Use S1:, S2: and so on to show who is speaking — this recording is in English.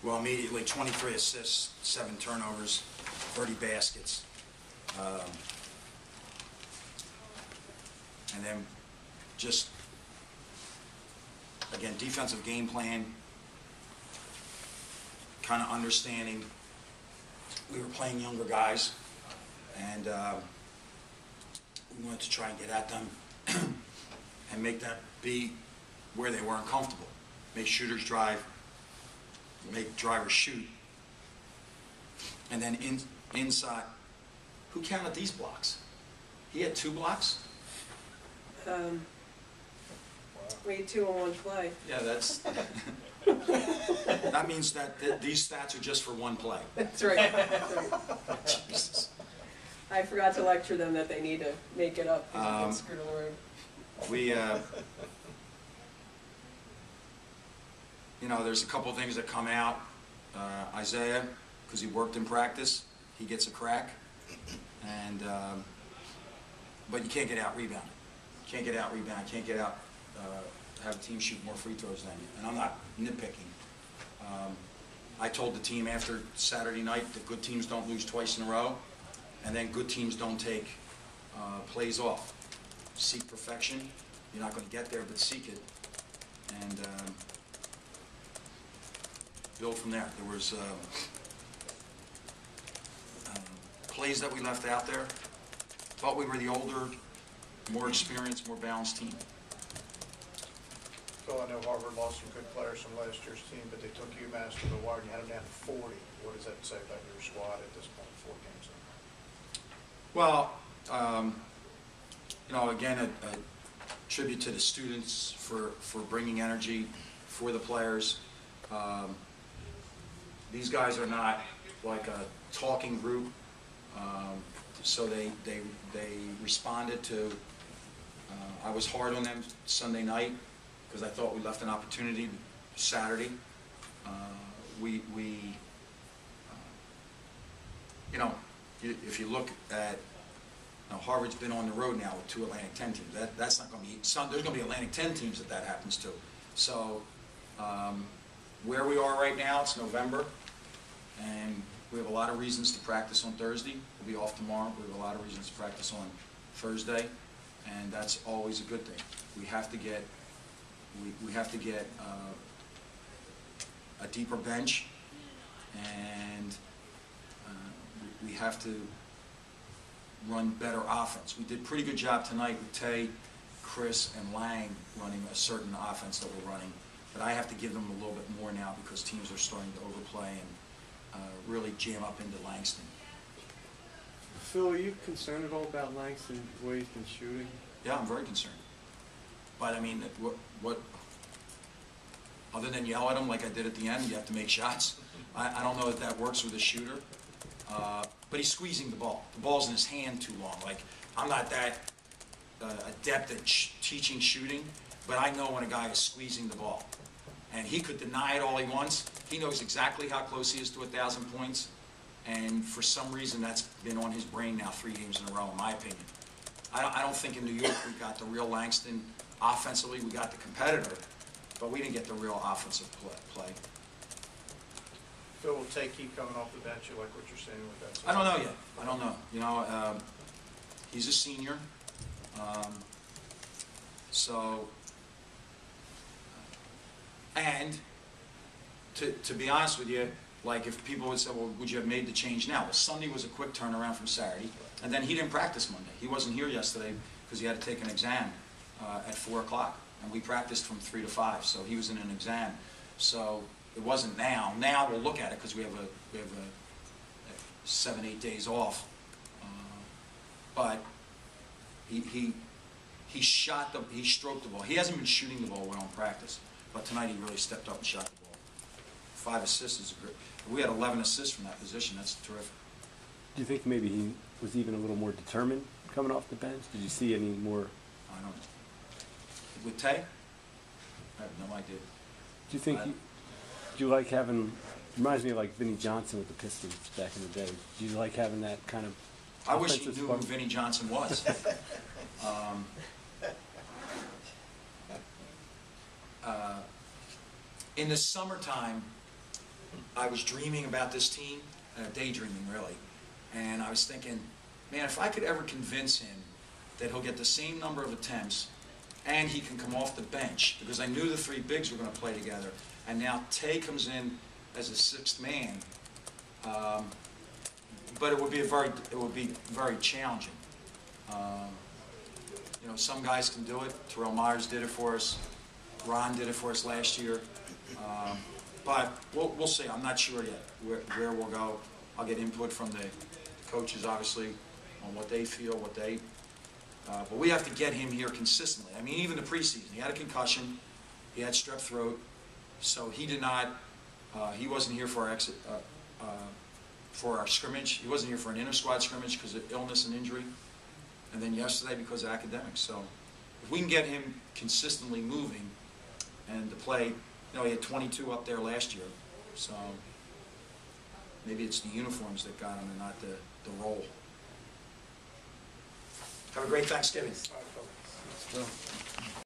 S1: Well, immediately 23 assists, 7 turnovers, 30 baskets. And then just, again, defensive game plan, kind of understanding we were playing younger guys, and we wanted to try and get at them and make them be where they weren't comfortable. Make shooters drive, make drivers shoot. And then inside, who counted these blocks? He had 2 blocks?
S2: Wait, 2 on 1 play.
S1: Yeah, that's... that means that these stats are just for 1 play.
S2: That's right. That's right.
S1: Jesus.
S2: I forgot to lecture them that they need to make it up because they get screwed on the road.
S1: We, you know, there's a couple things that come out. Isaiah, because he worked in practice, he gets a crack, and but you can't get out rebounded. Can't get out rebound. Can't get out. Have a team shoot more free throws than you. And I'm not nitpicking. I told the team after Saturday night that good teams don't lose twice in a row, and then good teams don't take plays off. Seek perfection. You're not going to get there, but seek it, and build from there. There was plays that we left out there. Thought we were the older, more experienced, more balanced team.
S3: Phil, I know Harvard lost some good players from last year's team, but they took UMass to the wire and you had them down to 40. What does that say about your squad at this point, 4 games in?
S1: Well, you know, again, a tribute to the students for bringing energy for the players. These guys are not like a talking group, so they responded to. I was hard on them Sunday night because I thought we left an opportunity Saturday. You know, if you look at, you know, Harvard's been on the road now with 2 Atlantic 10 teams. That's not going to be some. There's going to be Atlantic 10 teams that happens to. So where we are right now, it's November, and we have a lot of reasons to practice on Thursday. We'll be off tomorrow. We have a lot of reasons to practice on Thursday, and that's always a good thing. We have to get a deeper bench, and we have to run better offense. We did a pretty good job tonight with Tay, Chris, and Lang running a certain offense that we're running, but I have to give them a little bit more now because teams are starting to overplay and really jam up into Langston.
S4: Phil, are you concerned at all about Langston, the way he's been shooting?
S1: Yeah, I'm very concerned. But I mean, what other than yell at him like I did at the end, you have to make shots. I don't know if that works with a shooter. But he's squeezing the ball. The ball's in his hand too long. Like, I'm not that adept at teaching shooting, but I know when a guy is squeezing the ball. And he could deny it all he wants. He knows exactly how close he is to 1,000 points. And for some reason, that's been on his brain now 3 games in a row, in my opinion. I don't think in New York we got the real Langston. Offensively, we got the competitor, but we didn't get the real offensive play.
S3: Phil, will Tay keep coming off the bench? You like what you're saying with that?
S1: I don't know yet. I don't know. You know, he's a senior, so. And to be honest with you, like if people would say, well, would you have made the change now? Well, Sunday was a quick turnaround from Saturday, and then he didn't practice Monday. He wasn't here yesterday because he had to take an exam at 4 o'clock, and we practiced from 3 to 5, so he was in an exam. So it wasn't now. Now we'll look at it because we have a 7-8 days off. But he stroked the ball. He hasn't been shooting the ball well in practice, but tonight he really stepped up and shot the ball. 5 assists is great. We had 11 assists from that position. That's terrific.
S4: Do you think maybe he was even a little more determined coming off the bench? Did you see any more?
S1: I don't know. With Tay? I have no idea.
S4: Do you think? Do you like having? Reminds me of like Vinnie Johnson with the Pistons back in the day. Do you like having that kind of?
S1: I wish he knew who Vinnie Johnson was. In the summertime, I was dreaming about this team, daydreaming really, and I was thinking, man, if I could ever convince him that he'll get the same number of attempts and he can come off the bench, because I knew the three bigs were going to play together, and now Tay comes in as a sixth man, but it would be very challenging. You know, some guys can do it. Terrell Myers did it for us. Ron did it for us last year. But we'll see. I'm not sure yet where we'll go. I'll get input from the coaches, obviously, on what they feel, but we have to get him here consistently. I mean, even the preseason, he had a concussion, he had strep throat, so he did not. He wasn't here for our scrimmage. He wasn't here for an inter-squad scrimmage because of illness and injury, and then yesterday because of academics. So, if we can get him consistently moving and to play. You know, he had 22 up there last year, so maybe it's the uniforms that got him and not the role. Have a great Thanksgiving.
S3: All right, Phil.
S4: So,